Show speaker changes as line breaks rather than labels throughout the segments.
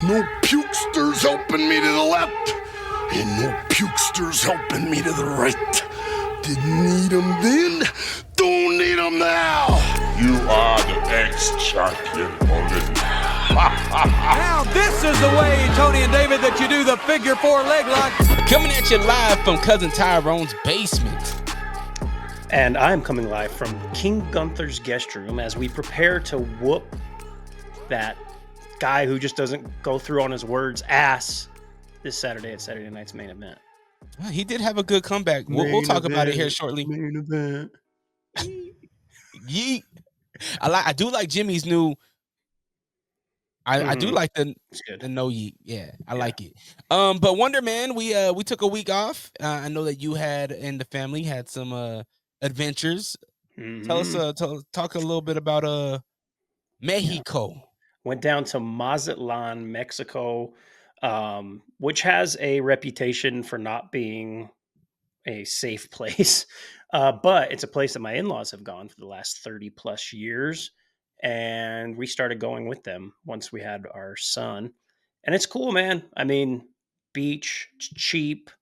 No pukesters helping me to the left, and no pukesters helping me to the right. Didn't need them then, don't need them now.
You are the ex-champion, Olin.
Now this is the way, Tony and David, that you do the figure four leg lock.
Coming at you live from Cousin Tyrone's basement.
And I'm coming live from King Gunther's guest room as we prepare to whoop that guy who just doesn't go through on his words ass this Saturday at Saturday Night's Main Event.
Well, he did have a good comeback. We'll talk about it here shortly.
Main event.
Yeet. I do like Jimmy's new. I do like the no yeet. Yeah, I like it. But Wonder Man, we took a week off. I know that you had and the family had some adventures. Mm-hmm. Talk a little bit about Mexico.
Yeah. Went down to Mazatlan, Mexico, which has a reputation for not being a safe place. But it's a place that my in-laws have gone for the last 30 plus years. And we started going with them once we had our son. And it's cool, man. I mean, beach, it's cheap.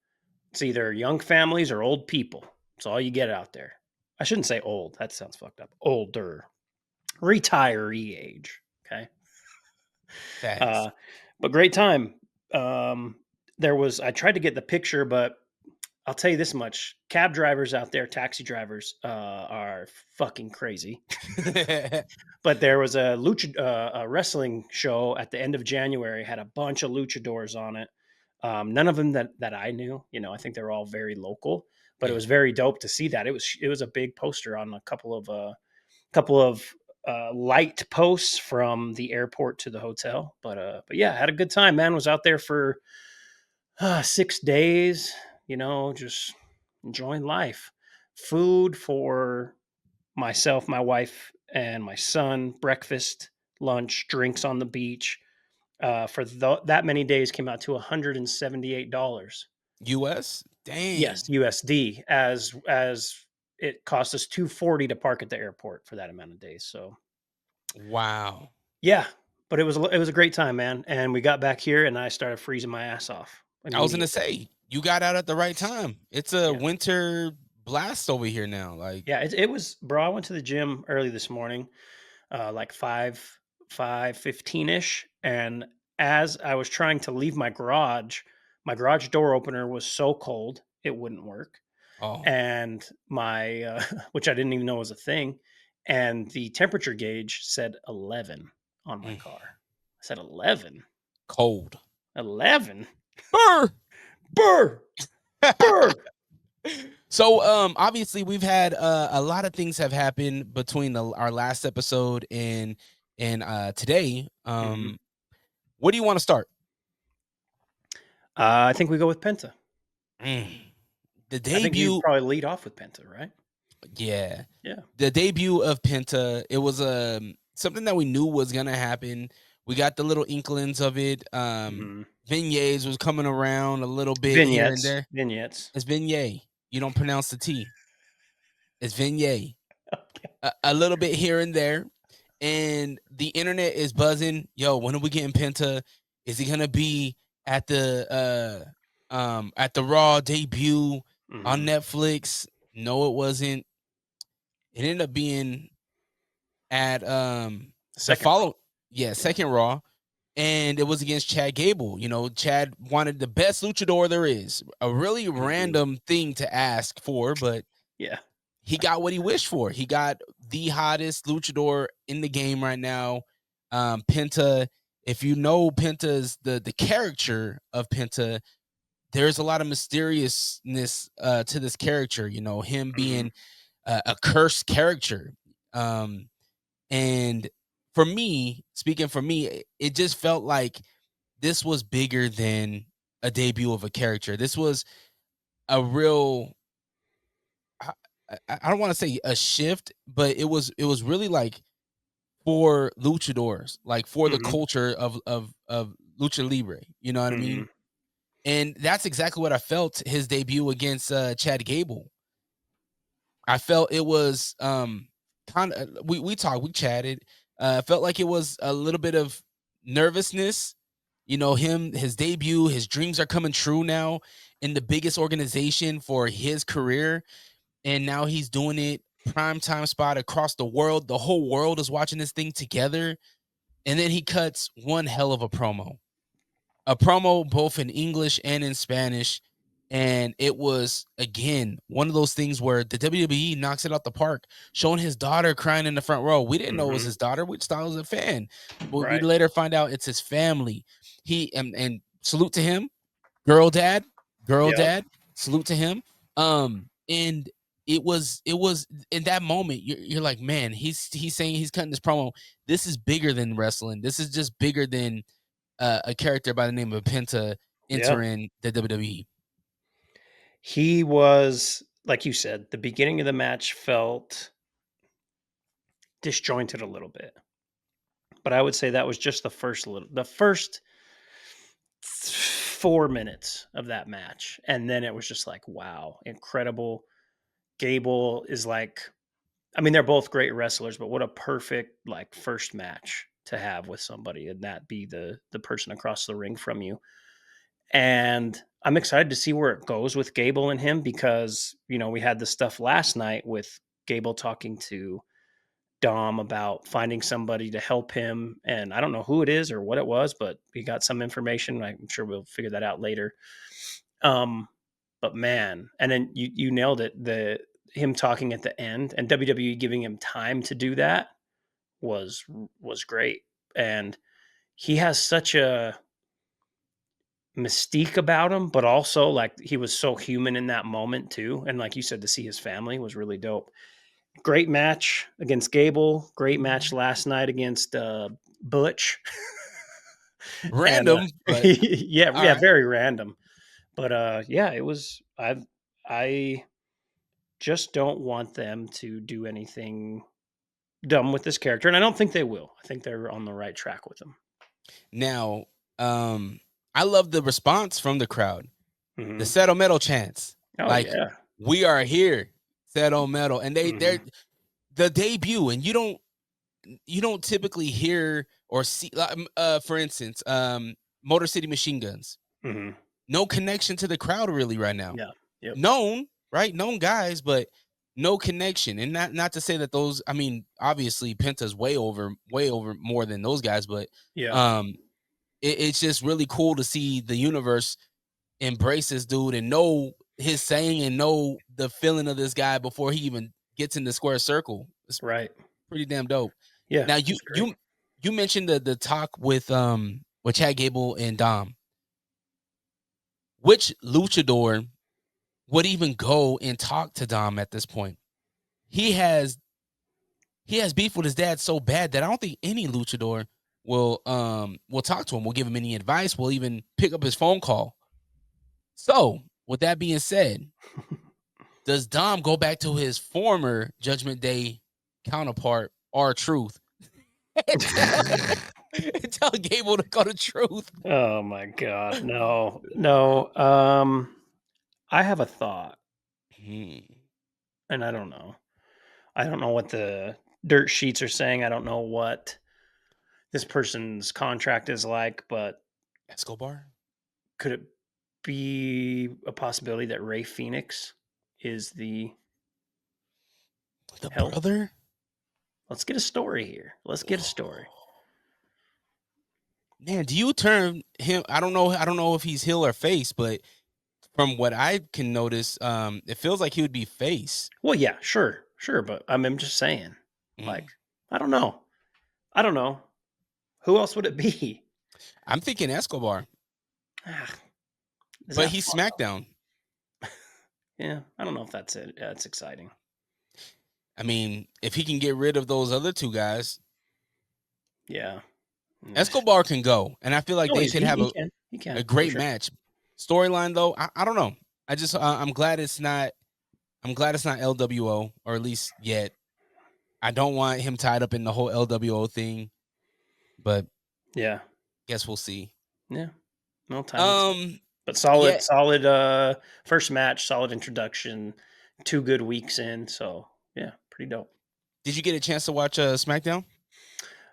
It's either young families or old people. It's all you get out there. I shouldn't say old. That sounds fucked up. Older. Retiree age. Okay. But great time. I tried to get the picture, but I'll tell you this much. Cab drivers out there, taxi drivers, are fucking crazy. But there was a wrestling show at the end of January, had a bunch of luchadors on it. None of them that I knew. You know, I think they were all very local, but it was very dope to see that. It was a big poster on a couple of light posts from the airport to the hotel. But yeah, had a good time, man. Was out there for 6 days. You know, just enjoying life. Food for myself, my wife, and my son. Breakfast, lunch, drinks on the beach. For that many days came out to $178.
US? Damn.
Yes, USD. As it cost us $240 to park at the airport for that amount of days. So,
wow.
Yeah, but it was a great time, man. And we got back here, and I started freezing my ass off.
I was gonna say, you got out at the right time. It's a winter blast over here now. Like,
yeah, it was, bro. I went to the gym early this morning, like 5:15 ish, and as I was trying to leave my garage door opener was so cold it wouldn't work.
Oh.
And my which I didn't even know was a thing, and the temperature gauge said 11 on my car. I said 11.
Cold.
11.
Burr.
Burr. Burr.
So obviously we've had a lot of things have happened between our last episode and today. Where do you want to start?
I think we go with Penta.
The debut.
I think you probably lead off with Penta, right?
Yeah.
Yeah.
The debut of Penta, it was something that we knew was gonna happen. We got the little inklings of it. Vignettes was coming around a little bit here and there.
Vignettes.
It's vignette. You don't pronounce the T. It's vignette. Okay. A little bit here and there. And the internet is buzzing. Yo, when are we getting Penta? Is he gonna be at the Raw debut on Netflix? No, it wasn't. It ended up being at second Raw, and it was against Chad Gable. You know, Chad wanted the best luchador there is. A really random thing to ask for, but
yeah,
he got what he wished for. He got the hottest luchador in the game right now. Penta, if you know Penta's the character of Penta, there's a lot of mysteriousness to this character, you know, him being a cursed character. And for me, speaking for me, it just felt like this was bigger than a debut of a character. This was a real, I don't want to say a shift, but it was really like for luchadors, like for the culture of lucha libre. You know what I mean? And that's exactly what I felt his debut against Chad Gable. I felt it was kind of we chatted. Felt like it was a little bit of nervousness, You know, his debut, his dreams are coming true now in the biggest organization for his career. And now he's doing it prime time spot across the world. The whole world is watching this thing together. And then he cuts one hell of a promo both in English and in Spanish. And it was, again, one of those things where the WWE knocks it out the park, showing his daughter crying in the front row. We didn't know it was his daughter. We just thought it was a fan. But we
Right.
later find out it's his family. He and salute to him, girl dad,
Yep.
salute to him. And it was in that moment, you're like, man, he's saying, he's cutting this promo. This is bigger than wrestling. This is just bigger than a character by the name of Penta
Yep.
entering the WWE.
He was, like you said, the beginning of the match felt disjointed a little bit. But I would say that was just the first 4 minutes of that match. And then it was just like, wow, incredible. Gable is like, I mean, they're both great wrestlers, but what a perfect like first match to have with somebody, and that be the person across the ring from you. And I'm excited to see where it goes with Gable and him, because, you know, we had the stuff last night with Gable talking to Dom about finding somebody to help him. And I don't know who it is or what it was, but we got some information. I'm sure we'll figure that out later. But man, and then you nailed it. Him talking at the end and WWE giving him time to do that was great. And he has such a mystique about him, but also like he was so human in that moment too. And like you said, to see his family was really dope. Great match against Gable. Great match last night against Butch. And
Random, but
yeah,
all right.
very random. But yeah, it was. I just don't want them to do anything dumb with this character, and I don't think they will. I think they're on the right track with him.
Now, I love the response from the crowd. The
Mhm.
Settle Metal chants.
Oh
Like,
yeah.
we are here, Settle Metal. And they're
Mhm.
the debut, and you don't typically hear or see, for instance, Motor City Machine Guns.
Mhm.
No connection to the crowd really right now.
Yeah. Yep.
Known, right? Known guys, but no connection. And not to say that those, I mean, obviously Penta's way over more than those guys, but
Yeah.
um it's just really cool to see the universe embrace this dude and know his saying and know the feeling of this guy before he even gets in the square circle. It's
Right.
pretty damn dope.
Yeah.
Now
It's great.
you mentioned the talk with Chad Gable and Dom. Which luchador would even go and talk to Dom at this point? He has beef with his dad so bad that I don't think any luchador will talk to him, will give him any advice, will even pick up his phone call. So, with that being said, does Dom go back to his former Judgment Day counterpart, R-Truth, and tell Gable to go to Truth?
Oh my god. No. No. I have a thought, and I don't know. I don't know what the dirt sheets are saying. I don't know what this person's contract is like, but
Escobar?
could it be a possibility that Ray Phoenix is the
The
help?
brother?
Let's get a story here. Let's get a story.
Man, do you turn him? I don't know if he's heel or face, but from what I can notice, it feels like he would be face.
Well, yeah, sure, sure, but I'm just saying, like,
Mm.
I don't know. I don't know. Who else would it be?
I'm thinking Escobar,
Ah, is
but
that
he's
fun?
SmackDown.
Yeah, I don't know if that's it. That's exciting.
I mean, if he can get rid of those other two guys,
Yeah.
Escobar can go, and I feel like
No,
they could have
he
a
can for
great
sure.
match. Storyline though, I don't know. I just I'm glad it's not. I'm glad it's not LWO, or at least yet. I don't want him tied up in the whole LWO thing, but
Yeah,
guess we'll see.
yeah. No time will tell.
Um,
But
yeah.
solid. First match, solid introduction. 2 good weeks in, so yeah, pretty dope.
Did you get a chance to watch SmackDown?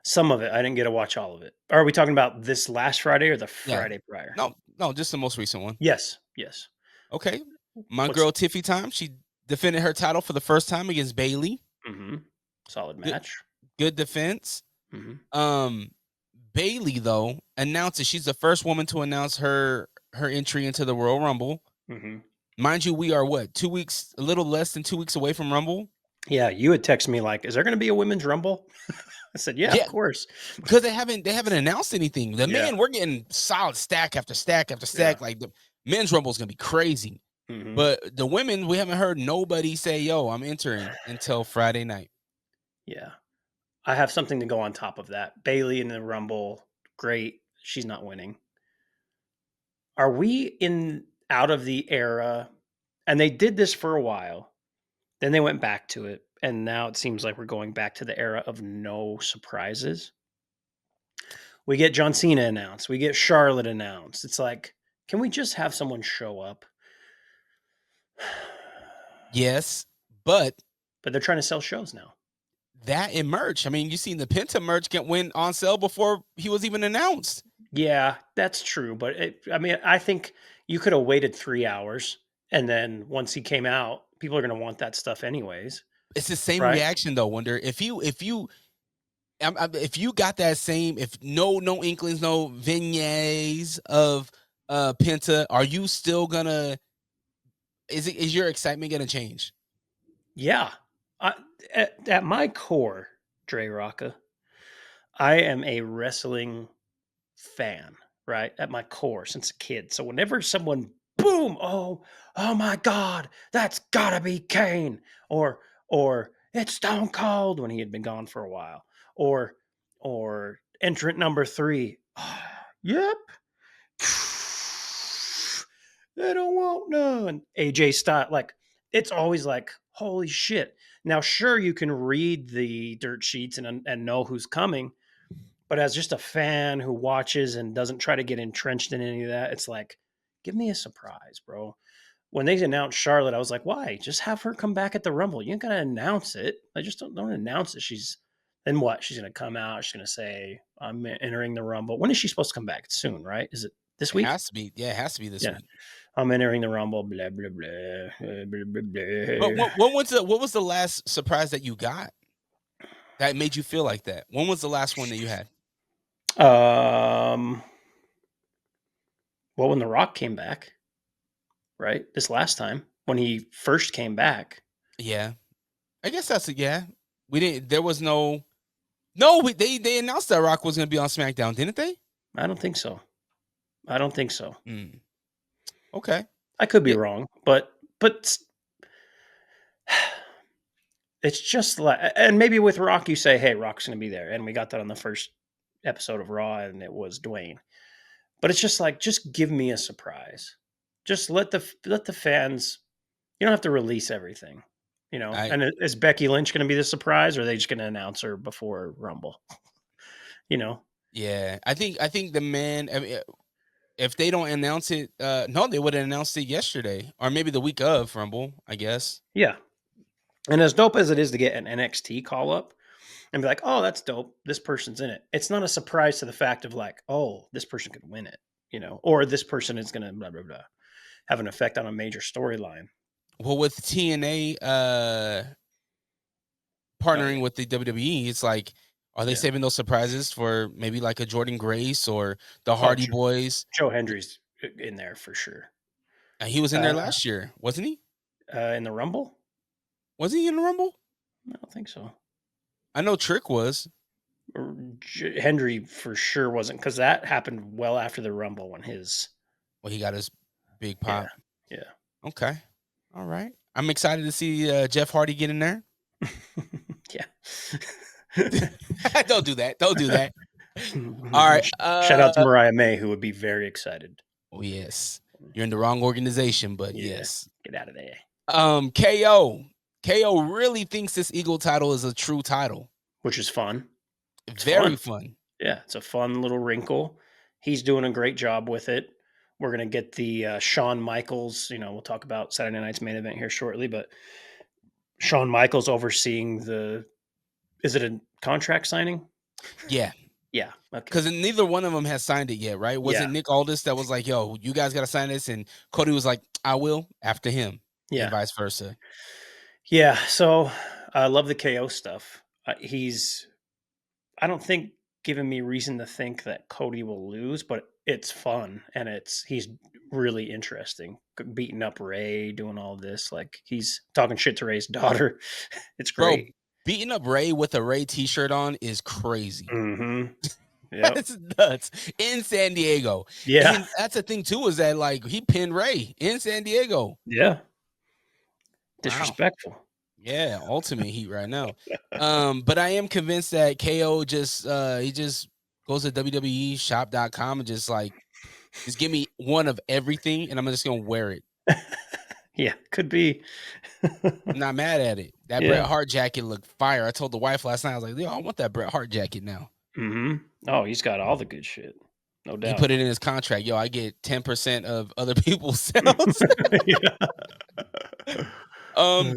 Some of it. I didn't get to watch all of it. Are we talking about this last Friday or the
Yeah.
Friday prior?
No, just the most recent one.
Yes. Yes.
Okay. My
What's-
girl Tiffy Time, she defended her title for the first time against Bailey.
Solid
Good.
match.
Good defense.
Mm-hmm.
Bailey though announces she's the first woman to announce her entry into the Royal Rumble.
Mm-hmm.
Mind you, we are what, 2 weeks, a little less than 2 weeks away from Rumble.
Yeah, you had texted me like, "Is there going to be a women's Rumble?" I said, "Yeah,
Yeah.
of course."
Because they haven't announced anything. The
Yeah.
men, we're getting solid stack after stack after stack.
Yeah.
Like the men's Rumble is gonna be crazy.
Mhm.
But the women, we haven't heard nobody say, "Yo, I'm entering" until Friday night.
Yeah. I have something to go on top of that. Bailey in the Rumble, great. She's not winning. Are we out of the era? And they did this for a while. Then they went back to it. And now it seems like we're going back to the era of no surprises. We get John Cena announced. We get Charlotte announced. It's like, can we just have someone show up?
Yes, but
But they're trying to sell shows now.
that and merch. I mean, you seen the Penta merch went on sale before he was even announced.
Yeah, that's true. But I think you could have waited 3 hours, and then once he came out, people are going to want that stuff anyways.
It's the same
Right.
reaction though. Wonder if you got that same, if no inklings, no vignettes of Penta, are you still gonna? Is your excitement gonna change?
Yeah. At my core, Dre Rocca, I am a wrestling fan, right? At my core since a kid. So whenever someone, boom, oh my God, that's gotta be Kane. Or it's Stone Cold when he had been gone for a while. Or entrant number 3. Yep. They don't want none. AJ Styles, like, it's always like, holy shit. Now, sure, you can read the dirt sheets and know who's coming, but as just a fan who watches and doesn't try to get entrenched in any of that, it's like, give me a surprise, bro. When they announced Charlotte, I was like, why? Just have her come back at the Rumble. You ain't gotta announce it. I just don't announce it. Then what? She's gonna come out. She's gonna say, I'm entering the Rumble. When is she supposed to come back? It's soon, right? Is it this week?
It has to be. Yeah, it has to be this week.
I'm entering the Rumble. Blah blah blah. Blah blah blah.
But what was the last surprise that you got that made you feel like that? When was the last one that you had?
Well, when The Rock came back, right? This last time when he first came back.
Yeah, I guess that's yeah. We didn't. There was no. They announced that Rock was going to be on SmackDown, didn't they?
I don't think so.
Okay,
I could be wrong, but it's just like, and maybe with Rock, you say, "Hey, Rock's going to be there," and we got that on the first episode of Raw, and it was Dwayne. But it's just like, just give me a surprise. Just let the fans. You don't have to release everything, you know. And is Becky Lynch going to be the surprise, or are they just going to announce her before Rumble? You know.
Yeah, I think the man. I mean, if they don't announce it, no, they would have announced it yesterday or maybe the week of Rumble, I guess.
Yeah. And as dope as it is to get an NXT call up and be like, oh, that's dope, this person's in it. It's not a surprise to the fact of like, oh, this person could win it, you know, or this person is going to blah, blah, blah, have an effect on a major storyline.
Well, with TNA partnering with the WWE, it's like, are they saving those surprises for maybe like a Jordan Grace or the Hardy Boys?
Joe Hendry's in there for sure.
He was in there last year, wasn't he?
In the Rumble?
Was he in the Rumble?
I don't think so.
I know Trick was.
Hendry for sure wasn't, because that happened well after the Rumble when
he got his big pop.
Yeah.
Okay. All right. I'm excited to see Jeff Hardy get in there.
Yeah.
Don't do that. Don't do that. All right.
Shout out to Mariah May, who would be very excited.
Oh, yes. You're in the wrong organization, but yes.
Get out of there.
KO really thinks this Eagle title is a true title.
Which is fun.
Very fun.
Yeah, it's a fun little wrinkle. He's doing a great job with it. We're going to get the Shawn Michaels, you know, we'll talk about Saturday night's main event here shortly, but Shawn Michaels overseeing is it a contract signing?
Yeah,
Yeah. Okay.
because neither one of them has signed it yet, right? Was it
Yeah.
Nick Aldis that was like, "Yo, you guys got to sign this," and Cody was like, "I will," after him, and
Yeah.
vice versa.
Yeah. So I love the KO stuff. He's, I don't think, giving me reason to think that Cody will lose, but it's fun and he's really interesting. Beating up Ray, doing all this, like he's talking shit to Ray's daughter. It's
Bro,
great.
beating up Ray with a Ray T-shirt on is crazy.
Mm-hmm. Yep.
That's nuts in San Diego,
Yeah.
and that's the thing too is that like he pinned Ray in San Diego.
Yeah.
Wow.
Disrespectful.
Yeah, ultimate heat right now. But I am convinced that KO just he just goes to WWEshop.com and just give me one of everything and I'm just gonna wear it.
Yeah, could be.
I'm not mad at it. That
Yeah.
Bret Hart jacket looked fire. I told the wife last night, I was like, yo, I want that Bret Hart jacket now.
Mm-hmm. Oh, he's got all the good shit. No
He
doubt.
put it in his contract. Yo, I get 10% of other people's sales.
Yeah.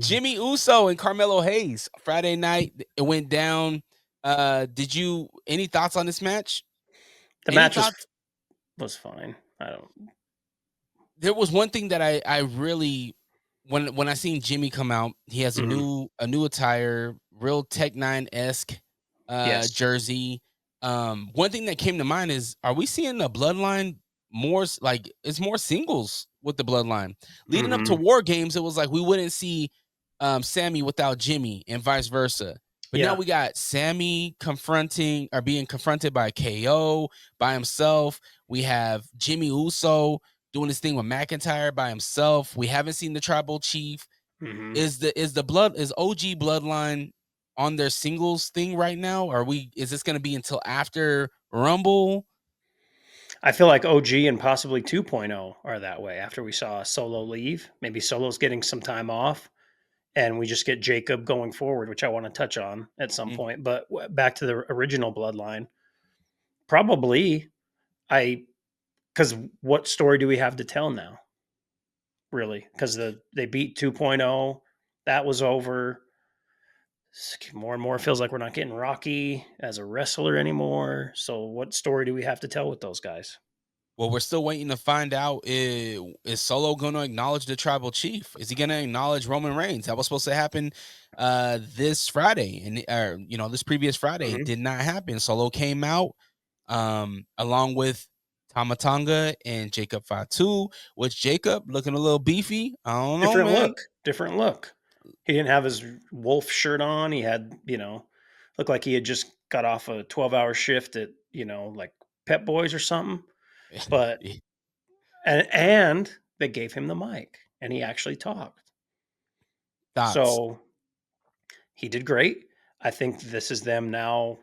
Jimmy Uso and Carmelo Hayes Friday night. It went down. Did you any thoughts on this match?
The
Any
match
thoughts?
was fine. I don't.
There was one thing that I really when I seen Jimmy come out, he has
Mhm.
a new attire, real Tech 9-esque
Yes.
jersey. One thing that came to mind is, are we seeing the bloodline more like it's more singles with the bloodline? Leading up to
Mhm.
War Games, it was like we wouldn't see Sammy without Jimmy and vice versa. But now
Yeah.
we got Sammy confronting or being confronted by KO by himself. We have Jimmy Uso doing this thing with McIntyre by himself. We haven't seen the tribal chief.
Mhm.
Is OG bloodline on their singles thing right now? Is this gonna be until after Rumble?
I feel like OG and possibly 2.0 are that way after we saw Solo leave. Maybe Solo's getting some time off and we just get Jacob going forward, which I want to touch on at some
Mhm.
point. But back to the original bloodline, probably I because what story do we have to tell now? Really? Because they beat 2.0, that was over. More and more feels like we're not getting Rocky as a wrestler anymore. So what story do we have to tell with those guys?
Well, we're still waiting to find out is Solo going to acknowledge the tribal chief? Is he going to acknowledge Roman Reigns? That was supposed to happen this Friday, and this previous Friday
Mhm.
did not happen. Solo came out along with Tamatanga and Jacob Fatu, which Jacob looking a little beefy. I don't know,
Different
man.
look. Different look. He didn't have his wolf shirt on. He had, looked like he had just got off a 12-hour shift at, like Pep Boys or something. But and they gave him the mic and he actually talked.
Thoughts?
So he did great. I think this is them now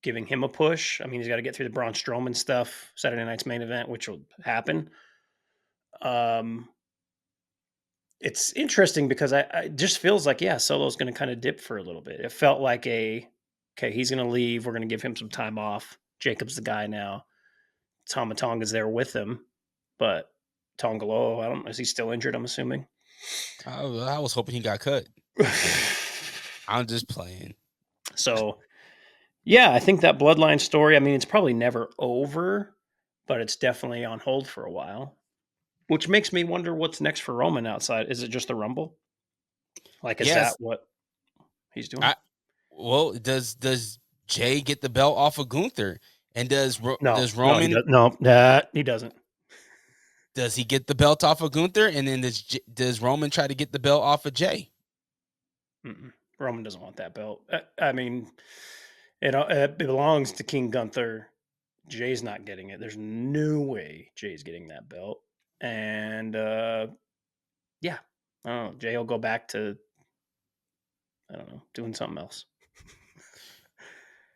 giving him a push. I mean, he's got to get through the Braun Strowman stuff, Saturday night's main event, which will happen. Um, it's interesting because I it just feels like, yeah, Solo's going to kind of dip for a little bit. It felt like okay, he's going to leave. We're going to give him some time off. Jacob's the guy now. Tama Tonga's there with him, but Tongalo, I don't know. Is he still injured? I'm assuming.
I was hoping he got cut. I'm just playing.
So, yeah, I think that bloodline story, I mean, it's probably never over, but it's definitely on hold for a while, which makes me wonder what's next for Roman outside. Is it just the Rumble? Like, is that
Yes.
what he's doing?
I Well, does Jay get the belt off of Gunther? And
No,
does
no, he
Roman
does. No, that he doesn't.
does he get the belt off of Gunther? And then does Roman try to get the belt off of Jay?
Mm-mm. Roman doesn't want that belt. I mean, it belongs to King Gunther. Jay's not getting it. There's no way Jay's getting that belt. And yeah, I don't know. Jay will go back to, I don't know, doing something else.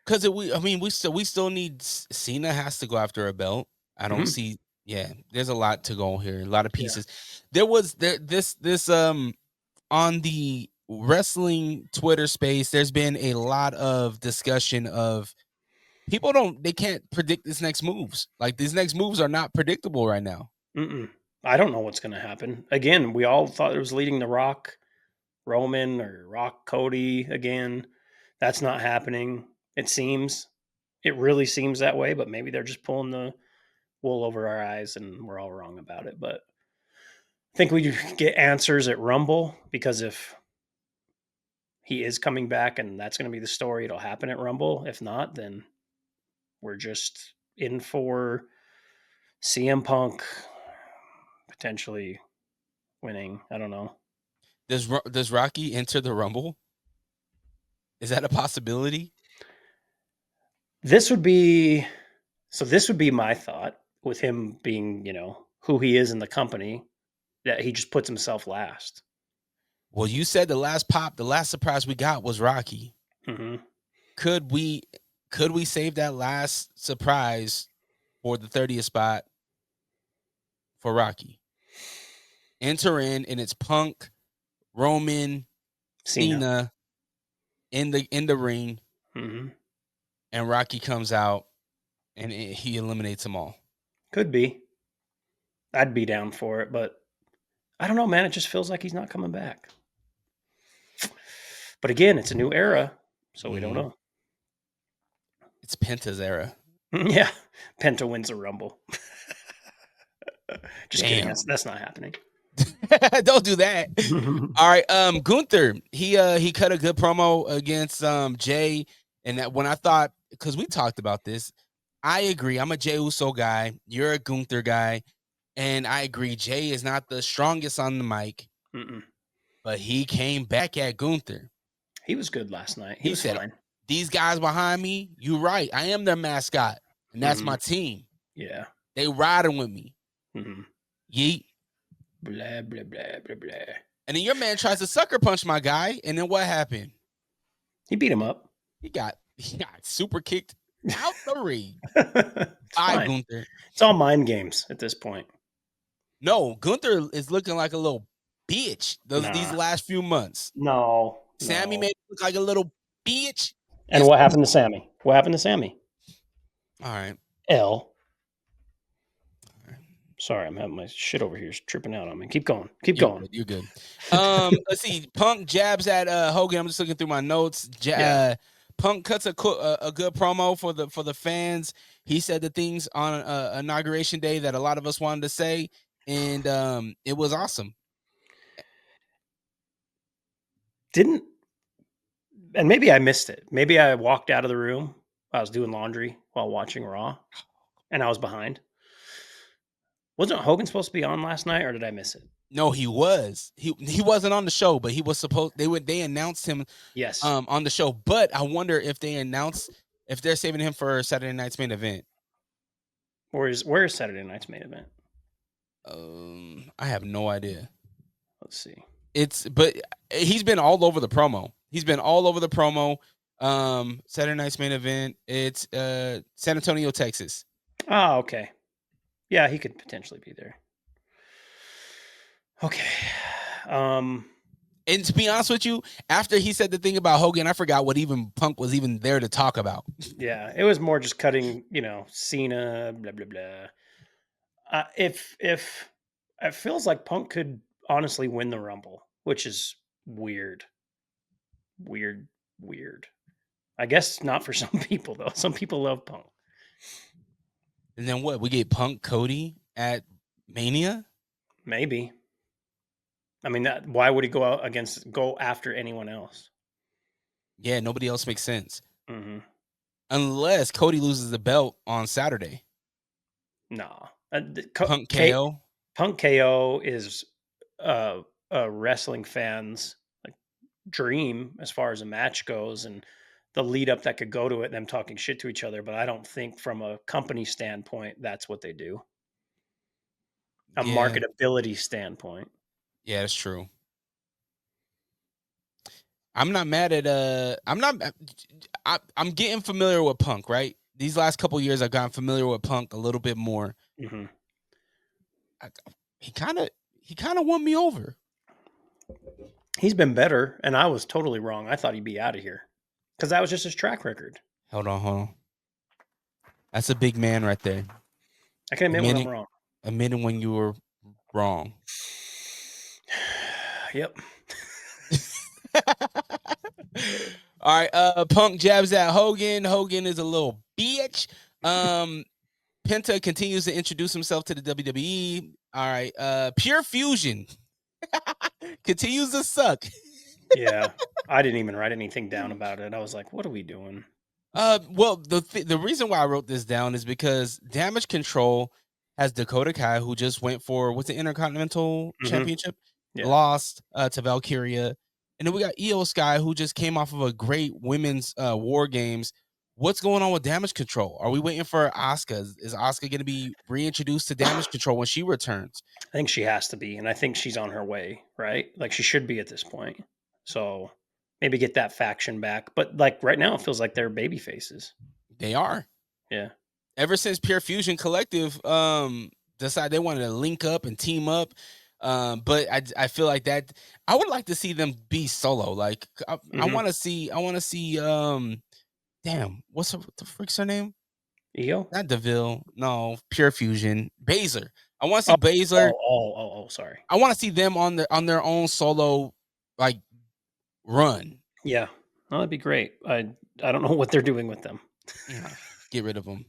Because we still need Cena has to go after a belt. I don't
Mhm.
see. Yeah, there's a lot to go here. A lot of
Yeah.
pieces. This on the wrestling Twitter space. There's been a lot of discussion of they can't predict this next moves. Like these next moves are not predictable right now.
Mm-mm. I don't know what's going to happen. Again, we all thought it was leading the Rock Roman or Rock Cody again. That's not happening, it seems. it really seems that way, but maybe they're just pulling the wool over our eyes and we're all wrong about it. But I think we get answers at Rumble, because if he is coming back and that's going to be the story, it'll happen at Rumble. If not, then we're just in for CM Punk potentially winning. I don't know.
Does Rocky enter the Rumble? Is that a possibility?
This would be my thought with him being, who he is in the company, that he just puts himself last.
Well, you said the last surprise we got was Rocky.
Mm-hmm.
Could we save that last surprise for the 30th spot for Rocky? Enter in, and it's Punk, Roman, Cena in the ring,
mm-hmm.
and Rocky comes out and he eliminates them all.
Could be. I'd be down for it, but I don't know, man. It just feels like he's not coming back. But again, it's a new era, so we don't know.
It's Penta's era.
Yeah, Penta wins a Rumble. Just kidding. That's not happening.
Don't do that. All right. Gunther, he cut a good promo against Jay, and that when I thought, because we talked about this, I agree. I'm a Jey Uso guy. You're a Gunther guy, and I agree. Jay is not the strongest on the mic, but he came back at Gunther.
He was good last night. He was
said,
fine.
These guys behind me, you're right. I am their mascot, and that's my team.
Yeah,
they riding with me. Yeet.
Blah, blah, blah, blah, blah.
And then your man tries to sucker punch my guy, and then what happened?
He beat him up.
He got super kicked out the ring.
Fine.
Gunther.
It's all mind games at this point.
No, Gunther is looking like a little bitch these last few months.
No.
Sammy made him look like a little bitch.
And what happened to Sammy? What happened to Sammy?
All right.
L. Sorry, I'm having my shit over here tripping out on me. Keep going.
You're good. Let's see. Punk jabs at Hogan. I'm just looking through my notes. Punk cuts a good promo for the fans. He said the things on Inauguration Day that a lot of us wanted to say, and it was awesome.
And maybe I missed it. Maybe I walked out of the room. I was doing laundry while watching Raw, and I was behind. Wasn't Hogan supposed to be on last night, or did I miss it?
No, he was. He wasn't on the show, but he was supposed. They announced him.
Yes.
On the show, but I wonder if they're saving him for Saturday night's main event.
Where is Saturday night's main event?
I have no idea.
Let's see.
But he's been all over the promo. Saturday night's main event. It's San Antonio, Texas.
Oh, okay. Yeah, he could potentially be there. Okay.
And to be honest with you, after he said the thing about Hogan, I forgot what even Punk was even there to talk about.
Yeah, it was more just cutting, Cena, blah blah blah. If it feels like Punk could honestly win the Rumble, which is weird. I guess not for some people though. Some people love Punk.
And then what? We get Punk Cody at Mania?
Maybe. I mean, why would he go after anyone else?
Yeah, nobody else makes sense.
Mm-hmm.
Unless Cody loses the belt on Saturday.
No.
Punk KO?
Punk KO is a wrestling fan's dream as far as a match goes, and the lead up that could go to it, them talking shit to each other. But I don't think from a company standpoint, that's what they do. A marketability standpoint.
Yeah, that's true. I'm not mad at I'm getting familiar with Punk, right? These last couple years I've gotten familiar with Punk a little bit more.
Mm-hmm.
He kind of won me over.
He's been better, and I was totally wrong. I thought he'd be out of here because that was just his track record.
Hold on. That's a big man right there.
I can admit when I'm wrong.
Admitting when you were wrong.
Yep.
All right. Punk jabs at Hogan. Hogan is a little bitch. Penta continues to introduce himself to the WWE. All right. Pure Fusion continues to suck.
Yeah, I didn't even write anything down about it. I was like, "What are we doing?"
Well, the reason why I wrote this down is because Damage Control has Dakota Kai, who just went for what's the Intercontinental Championship,
Yeah.
lost to Valkyria, and then we got Io Sky, who just came off of a great women's War Games. What's going on with Damage Control? Are we waiting for Asuka? Is Asuka going to be reintroduced to Damage Control when she returns?
I think she has to be, and I think she's on her way, right? Like she should be at this point. So maybe get that faction back. But like right now, it feels like they're baby faces.
They are.
Yeah.
Ever since Pure Fusion Collective decided they wanted to link up and team up. But I feel like that I would like to see them be solo. Like I want to see damn, what the frick's her name?
Io?
Not Deville. No, Pure Fusion. Baszler. I want to see Baszler.
Sorry.
I want to see them on their own solo like run.
Yeah. Oh, that'd be great. I don't know what they're doing with them.
Get rid of them.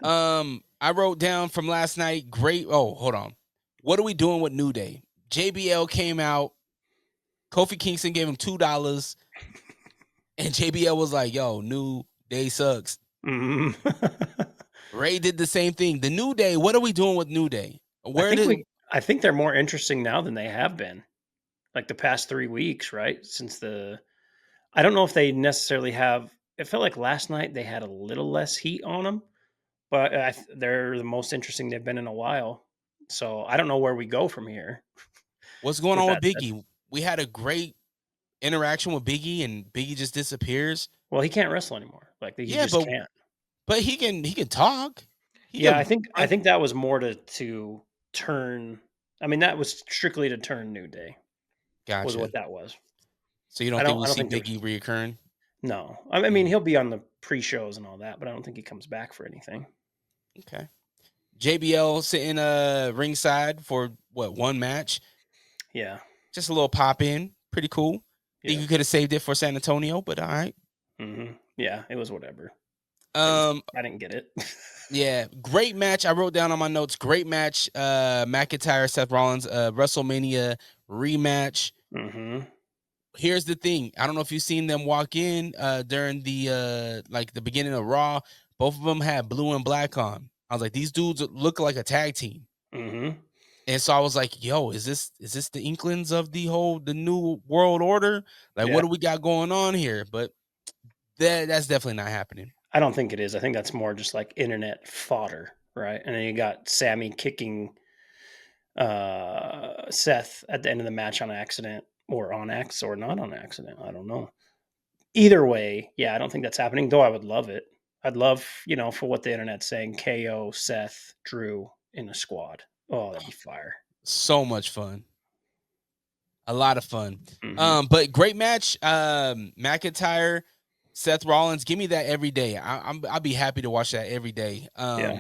I wrote down from last night. Great. Oh, hold on. What are we doing with New Day? JBL came out. Kofi Kingston gave him $2, and JBL was like, "Yo, New Day sucks." Ray did the same thing. The New Day. What are we doing with New Day?
I think they're more interesting now than they have been, like the past 3 weeks, right? I don't know if they necessarily have. It felt like last night they had a little less heat on them, but they're the most interesting they've been in a while. So I don't know where we go from here.
What's going on with Biggie? We had a great interaction with Biggie, and Biggie just disappears.
Well, he can't wrestle anymore. Like he just can't.
But he can talk.
I think that was more to turn. I mean, that was strictly to turn New Day.
Gotcha.
Was what that was.
So you don't think we'll see Biggie reoccurring?
No, I mean he'll be on the pre-shows and all that, but I don't think he comes back for anything.
Okay. JBL sitting ringside for one match?
Yeah.
Just a little pop in, pretty cool. Yeah. Think you could have saved it for San Antonio, but all right.
Yeah, it was whatever. I didn't get it.
Yeah, great match. I wrote down on my notes. Great match. McIntyre, Seth Rollins, WrestleMania rematch. Here's the thing. I don't know if you've seen them walk in during the the beginning of Raw. Both of them had blue and black on. I was like, these dudes look like a tag team. And so I was like, yo, is this the inklings of the new world order? Like, what do we got going on here? But that's definitely not happening.
I don't think it is. I think that's more just like internet fodder, right? And then you got Sammy kicking Seth at the end of the match on accident, or on accident, or not on accident. I don't know. Either way, yeah, I don't think that's happening, though I would love it. I'd love, for what the internet's saying, KO, Seth, Drew in a squad. Oh, that'd be fire.
So much fun. A lot of fun. But great match. McIntyre, Seth Rollins, give me that every day. I'll be happy to watch that every day.
Yeah.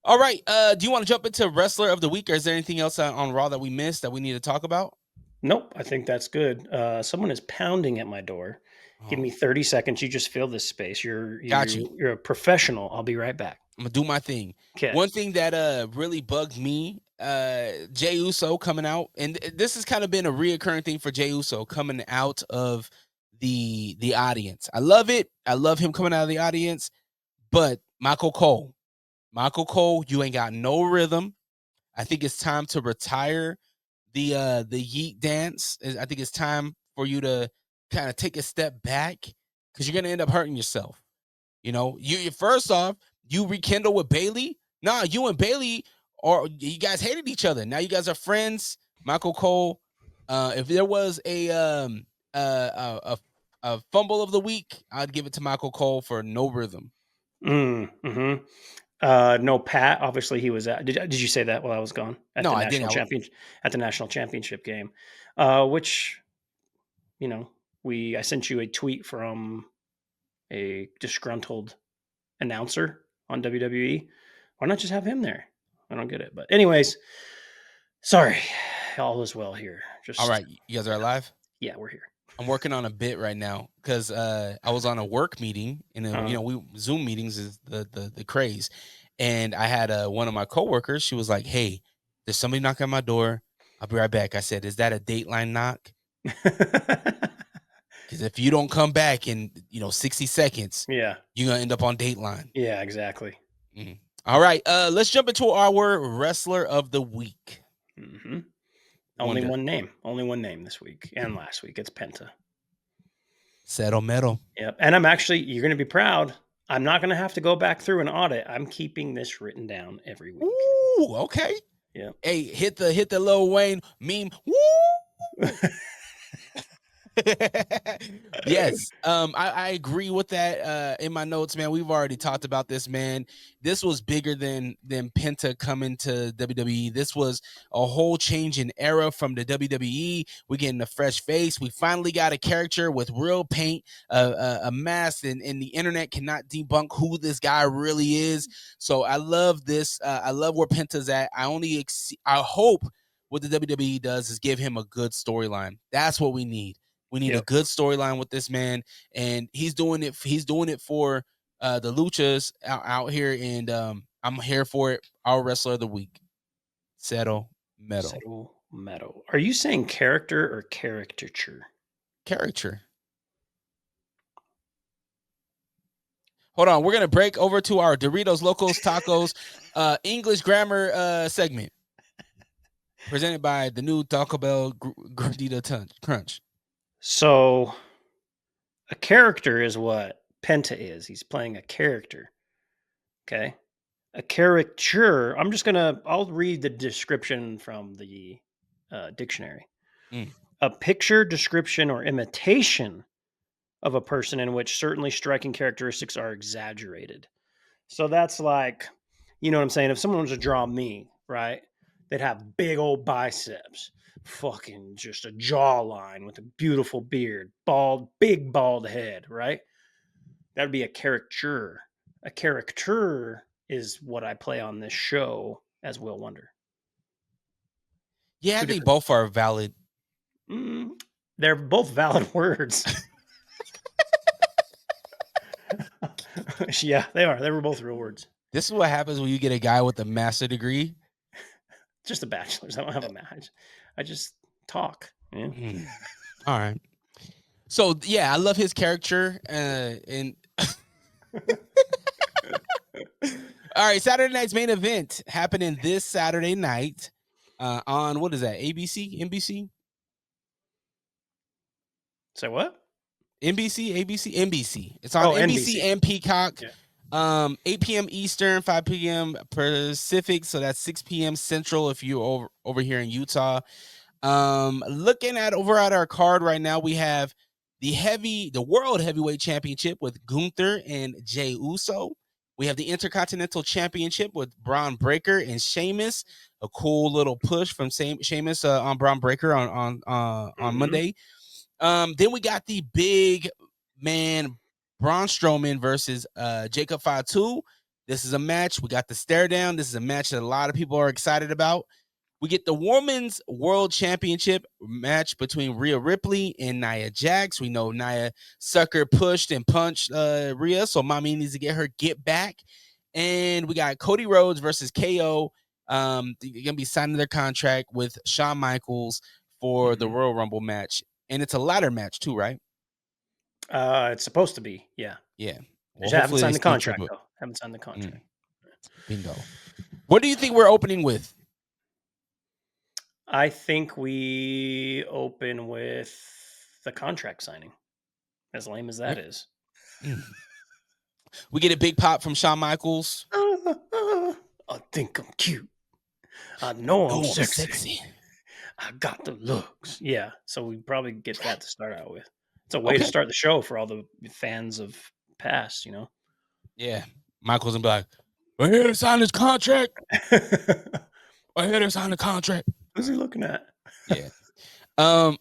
All right. Do you want to jump into Wrestler of the Week, or is there anything else on Raw that we missed that we need to talk about?
Nope. I think that's good. Someone is pounding at my door. Give me 30 seconds. You just fill this space. You're a professional. I'll be right back.
I'm gonna do my thing. Okay. One thing that really bugged me, Jey Uso coming out, and this has kind of been a reoccurring thing for Jey Uso coming out of the audience. I love it. I love him coming out of the audience. But Michael Cole, you ain't got no rhythm. I think it's time to retire the yeet dance. I think it's time for you to kind of take a step back, because you're gonna end up hurting yourself. You first off, you rekindle with Bailey. Nah, you and Bailey you guys hated each other. Now you guys are friends. Michael Cole. If there was a fumble of the week, I'd give it to Michael Cole for no rhythm.
No, Pat. Obviously, he was at. Did you say that while I was gone?
No, I didn't.
At the national championship game, which, I sent you a tweet from a disgruntled announcer on WWE. Why not just have him there? I don't get it. But anyways, sorry. All is well here.
All right. You guys are alive?
Yeah, we're here.
I'm working on a bit right now because I was on a work meeting, and we Zoom meetings is the craze, and I had one of my coworkers. She was like, "Hey, there's somebody knocking on my door. I'll be right back." I said, "Is that a Dateline knock? Because if you don't come back in 60 seconds,
Yeah.
you're gonna end up on Dateline."
Yeah, exactly.
Mhm. All right, let's jump into our wrestler of the week.
Hmm.
Wonder.
Only one name this week and last week. It's Penta.
Cero Mero.
Yep. And you're going to be proud. I'm not going to have to go back through an audit. I'm keeping this written down every week.
Ooh, okay.
Yeah.
Hey, hit the Lil Wayne meme. Woo! Yes. I agree with that. In my notes, man, we've already talked about this, man. This was bigger than Penta coming to WWE. This was a whole change in era from the WWE. We're getting a fresh face. We finally got a character with real paint, a mask, and the internet cannot debunk who this guy really is. So I love this. I love where Penta's at. I hope what the WWE does is give him a good storyline. That's what we need. We need a good storyline with this man, and he's doing it. He's doing it for the luchas out here, and I'm here for it. Our wrestler of the week, Cero Mero.
Cero Mero. Are you saying character or caricature?
Character. Hold on, we're gonna break over to our Doritos Locos Tacos English grammar segment, presented by the new Taco Bell Gordita Crunch.
So, a character is what Penta is. He's playing a character. Okay. A caricature. I'll read the description from the dictionary.
Mm.
A picture, description, or imitation of a person in which certainly striking characteristics are exaggerated. So that's like, you know what I'm saying? If someone was to draw me, right, they'd have big old biceps, fucking just a jawline with a beautiful beard, big bald head, right? That would be a caricature. A character is what I play on this show as Will Wonder.
Yeah, I think both are valid.
They're both valid words. Yeah, they are. They were both real words.
This is what happens when you get a guy with a master's degree.
Just a bachelor's. I don't have a match. I just talk. Yeah.
All right. So yeah, I love his character. And all right, Saturday night's main event happening this Saturday night on what is that? ABC, NBC?
Say what?
NBC, ABC, NBC. It's on NBC and Peacock.
Yeah.
8 p.m. Eastern, 5 p.m. Pacific. So that's 6 p.m. Central if you're over here in Utah. Looking at over at our card right now, we have the World Heavyweight Championship with Gunther and Jey Uso. We have the Intercontinental Championship with Braun Breaker and Sheamus. A cool little push from Sheamus on Braun Breaker on Monday. Then we got the big man Braun Strowman versus Jacob Fatu. This is a match. We got the stare down. This is a match that a lot of people are excited about. We get the Women's World Championship match between Rhea Ripley and Nia Jax. We know Nia sucker pushed and punched Rhea, so mommy needs to get back. And we got Cody Rhodes versus KO. They're going to be signing their contract with Shawn Michaels for the Royal Rumble match. And it's a ladder match too, right?
It's supposed to be, yeah.
Yeah.
Well, haven't signed the contract, though. Haven't signed the contract.
Bingo. What do you think we're opening with?
I think we open with the contract signing. As lame as that is.
We get a big pop from Shawn Michaels.
I think I'm cute. I know I'm sexy. I got the looks. Yeah. So we probably get that to start out with. It's a way to start the show for all the fans of past,
Yeah. Michael's gonna be like, we're here to sign this contract. We're here to sign the contract.
Who's he looking at?
Yeah.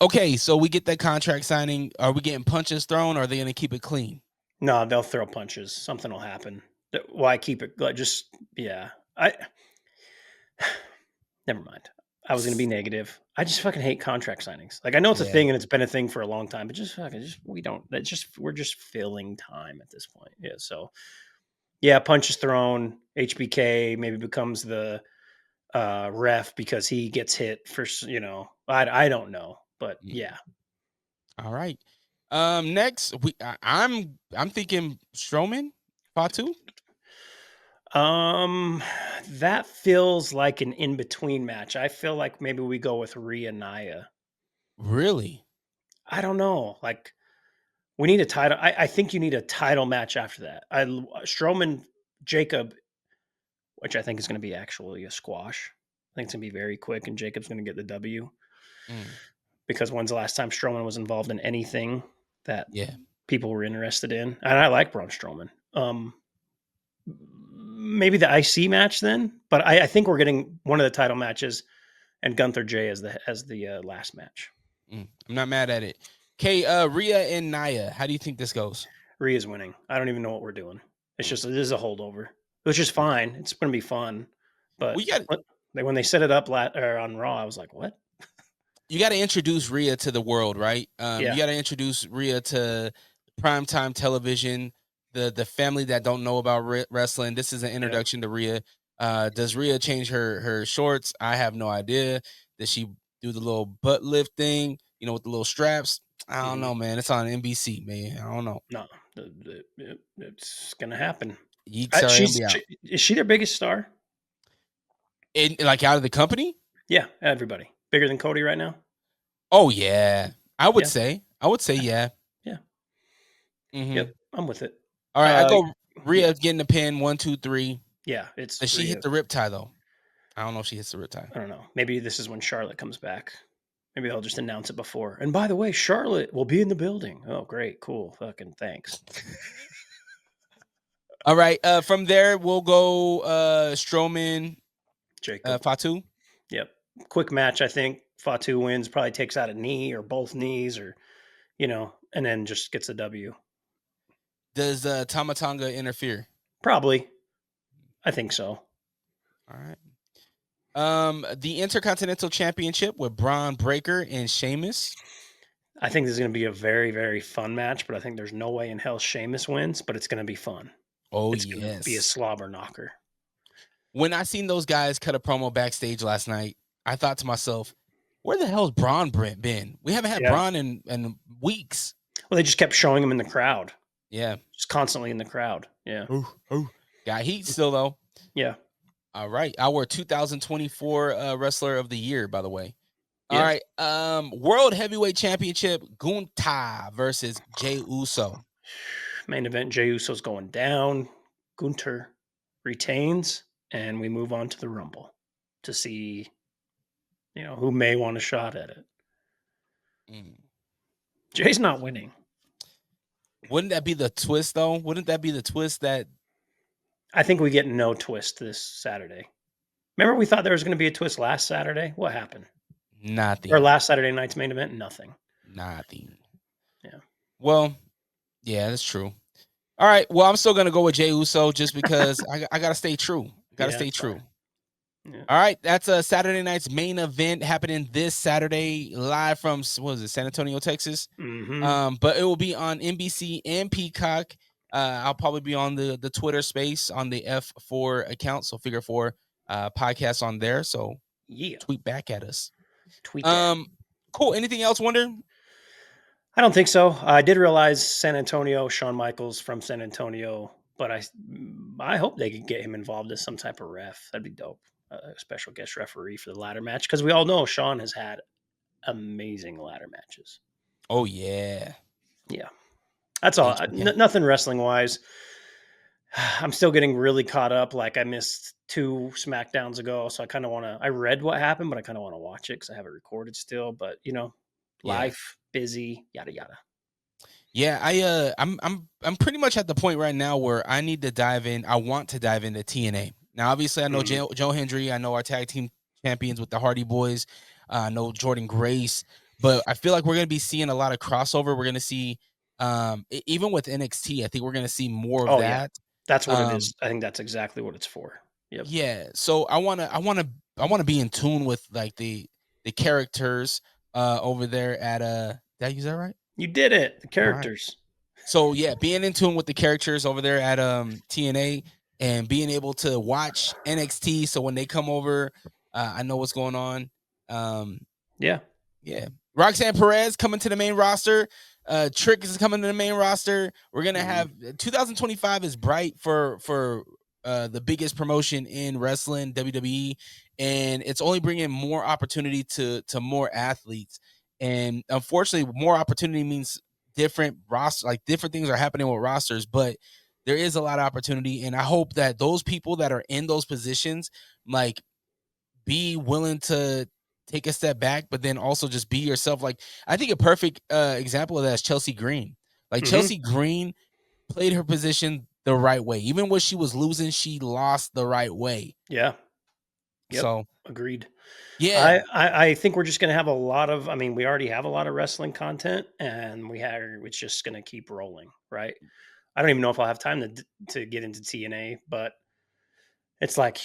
Okay, so we get that contract signing. Are we getting punches thrown, or are they gonna keep it clean?
No, they'll throw punches. Something will happen. Why keep it? Never mind. I was going to be negative. I just fucking hate contract signings. Like I know it's a
Yeah.
thing and it's been a thing for a long time, but we're just filling time at this point. Yeah. So yeah, punch is thrown. HBK maybe becomes the ref because he gets hit for, I don't know, but yeah.
All right. Next I'm thinking Strowman, Fatu.
That feels like an in between match. I feel like maybe we go with Rhea Nia.
Really?
I don't know. Like we need a title. I think you need a title match after that. Strowman Jacob, which I think is going to be actually a squash. I think it's going to be very quick, and Jacob's going to get the W.
Mm,
Because when's the last time Strowman was involved in anything that
yeah.
people were interested in? And I like Braun Strowman. Maybe the IC match then, but I think we're getting one of the title matches and Gunther J as the last match.
I'm not mad at it. Okay, Rhea and Nia. How do you think this goes?
Rhea's winning. I don't even know what we're doing. It is a holdover, which is fine. It's going to be fun, but
We got
when they set it up on Raw, I was like, what?
you got to introduce Rhea to the world, right?
Yeah.
You got to introduce Rhea to primetime television, the family that don't know about wrestling. This is an introduction to Rhea. Does Rhea change her shorts? I have no idea. Does she do the little butt lift thing, with the little straps? I don't know, man. It's on NBC, man. I don't know.
No, it's going to happen. Is she their biggest star?
Like out of the company?
Yeah, everybody. Bigger than Cody right now?
Oh yeah. I would
Yeah.
say yeah.
Yeah.
Mhm.
Yep, I'm with it.
All right, I go Rhea getting the pin 1, 2, 3.
Yeah, it's
Does she
Rhea.
hit the riptide though? I don't know if she hits the riptide.
I don't know. Maybe this is when Charlotte comes back. Maybe they'll just announce it before. And by the way, Charlotte will be in the building. Oh, great, cool, fucking thanks.
All right, from there we'll go Strowman,
Jacob.
Fatu.
Yep, quick match. I think Fatu wins. Probably takes out a knee or both knees, or and then just gets a W.
Does Tamatanga interfere?
Probably. I think so.
All right. The Intercontinental Championship with Braun Breaker and Sheamus.
I think this is going to be a very, very fun match, but I think there's no way in hell Sheamus wins, but it's going to be fun.
Oh,
it's going to be a slobber knocker.
When I seen those guys cut a promo backstage last night, I thought to myself, where the hell's Braun been? We haven't had Braun in weeks.
Well, they just kept showing him in the crowd.
Yeah.
Just constantly in the crowd. Yeah.
Got heat still, though.
Yeah.
All right. Our 2024 Wrestler of the Year, by the way. All right. World Heavyweight Championship, Gunther versus Jey Uso.
Main event, Jey Uso's going down. Gunther retains, and we move on to the Rumble to see, who may want a shot at it. Jay's not winning.
Wouldn't that be the twist, though? Wouldn't that be the twist that...
I think we get no twist this Saturday. Remember we thought there was going to be a twist last Saturday? What happened?
Nothing.
Or last Saturday night's main event? Nothing.
Nothing.
Yeah.
Well, yeah, that's true. All right. Well, I'm still going to go with Jey Uso just because I got to stay true. Stay true. Yeah. All right. That's Saturday night's main event happening this Saturday live from, San Antonio, Texas.
Mm-hmm.
But it will be on NBC and Peacock. I'll probably be on the Twitter space on the F4 account. So Figure 4 podcast on there. So tweet back at us. Cool. Anything else, Wonder?
I don't think so. I did realize San Antonio, Shawn Michaels from San Antonio, but I hope they could get him involved as some type of ref. That'd be dope. A special guest referee for the ladder match, because we all know Shawn has had amazing ladder matches.
Oh yeah.
That's all. Nothing wrestling wise. I'm still getting really caught up. Like I missed 2 Smackdowns ago, so I kind of want to. I read what happened, but I kind of want to watch it because I have it recorded still. But life, busy, yada yada.
Yeah, I'm pretty much at the point right now where I need to dive in. I want to dive into TNA. Now, obviously, I know Joe Hendry. I know our tag team champions with the Hardy Boys. I know Jordan Grace. But I feel like we're going to be seeing a lot of crossover. We're going to see, even with NXT, I think we're going to see more of that.
Yeah. That's what it is. I think that's exactly what it's for. Yep.
Yeah. So I want to be in tune with like the characters over there at did I use that right?
You did it. The
All right.
characters.
So yeah, being in tune with the characters over there at TNA and being able to watch NXT, so when they come over, I know what's going on.
Yeah.
Roxanne Perez coming to the main roster. Trick is coming to the main roster. We're gonna have 2025 is bright for the biggest promotion in wrestling, WWE, and it's only bringing more opportunity to more athletes. And unfortunately, more opportunity means different roster, like different things are happening with rosters, but there is a lot of opportunity, and I hope that those people that are in those positions, like, be willing to take a step back, but then also just be yourself. Like, I think a perfect example of that is Chelsea Green. Like, Chelsea Green played her position the right way. Even when she was losing, she lost the right way.
Yeah. Yep.
So
agreed.
yeah,
I think we're just going to have a lot of, I mean, we already have a lot of wrestling content, and it's just going to keep rolling, right? I don't even know if I'll have time to get into TNA, but it's like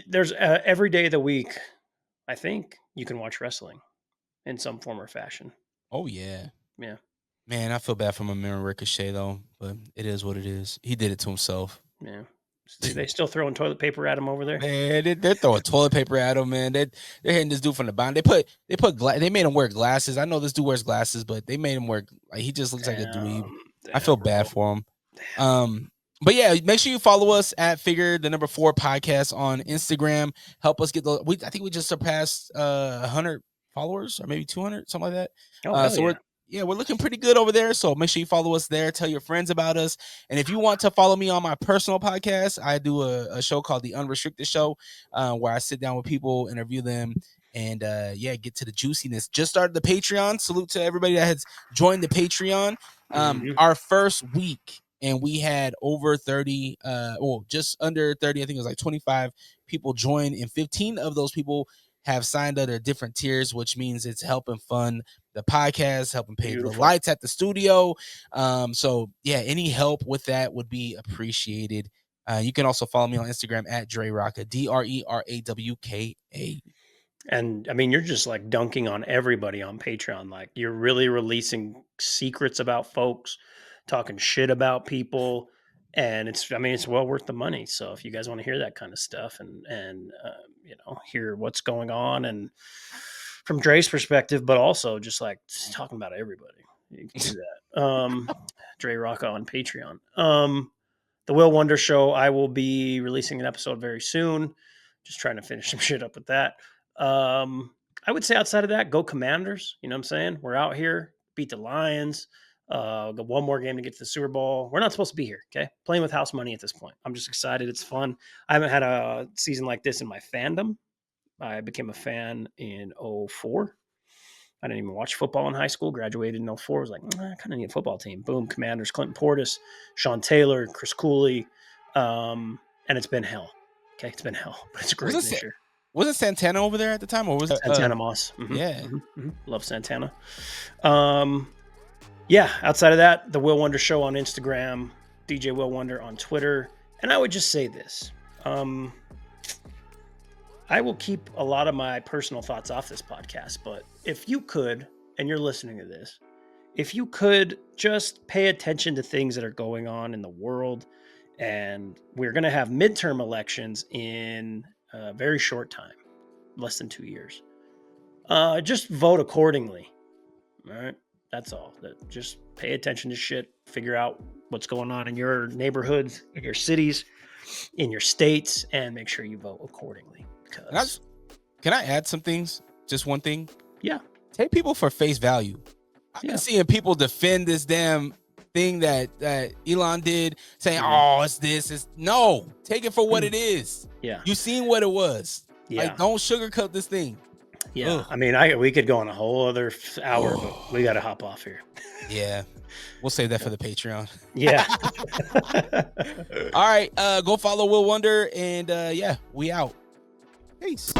there's every day of the week, I think you can watch wrestling in some form or fashion.
oh yeah.
Yeah.
Man, I feel bad for my man Ricochet though, but it is what it is. He did it to himself.
Yeah. They still throwing toilet paper at him over there?
Man, they're throwing toilet paper at him, man. They're hitting this dude from the bottom. They made him wear glasses. I know this dude wears glasses, but they made him wear, like, he just looks like a dweeb. I feel bad for him. But yeah, make sure you follow us at Figure the number 4 podcast on Instagram. Help us get I think we just surpassed 100 followers, or maybe 200, something like that.
Oh,
So we're looking pretty good over there. So make sure you follow us there. Tell your friends about us. And if you want to follow me on my personal podcast, I do a show called The Unrestricted Show, where I sit down with people, interview them, and get to the juiciness. Just started the Patreon. Salute to everybody that has joined the Patreon. Our first week, and we had over 30, just under 30. I think it was like 25 people join, and 15 of those people have signed under different tiers, which means it's helping fund the podcast, helping pay the lights at the studio. So yeah, any help with that would be appreciated. You can also follow me on Instagram at DreRocka, DRERAWKA.
And I mean, you're just like dunking on everybody on Patreon. Like, you're really releasing secrets about folks, talking shit about people, and it's well worth the money. So if you guys want to hear that kind of stuff and hear what's going on, and from Dre's perspective, but also just like talking about everybody, you can do that. Dre Rocka on Patreon. The Will Wonder Show, I will be releasing an episode very soon. Just trying to finish some shit up with that. I would say outside of that, go Commanders. You know what I'm saying? We're out here, beat the Lions. Got one more game to get to the Super Bowl. We're not supposed to be here, okay? Playing with house money at this point. I'm just excited. It's fun. I haven't had a season like this in my fandom. I became a fan in 2004. I didn't even watch football in high school. Graduated in 2004. I was like, I kind of need a football team. Boom, Commanders, Clinton Portis, Sean Taylor, Chris Cooley. And it's been hell. Okay, it's been hell. But it's great this year.
Was it Santana over there at the time, or was it
Santana Moss? Mm-hmm.
Yeah.
Mm-hmm. Love Santana. Outside of that, the Will Wonder Show on Instagram, DJ Will Wonder on Twitter. And I would just say this. I will keep a lot of my personal thoughts off this podcast, but if you could, and you're listening to this, if you could just pay attention to things that are going on in the world, and we're going to have midterm elections in a very short time, less than 2 years. Just vote accordingly. All right. That's all. Just pay attention to shit. Figure out what's going on in your neighborhoods, in your cities, in your states, and make sure you vote accordingly.
Can I add some things? Just one thing?
Yeah.
Take people for face value. I've been seeing people defend this damn thing that Elon did, saying, it's this. No, take it for what it is.
Yeah.
You seen what it was.
Yeah.
Like, don't sugarcoat this thing.
Yeah. Ugh. I mean, we could go on a whole other hour, but we got to hop off here.
Yeah. We'll save that for the Patreon.
Yeah.
All right. Go follow Will Wonder, and we out. Peace.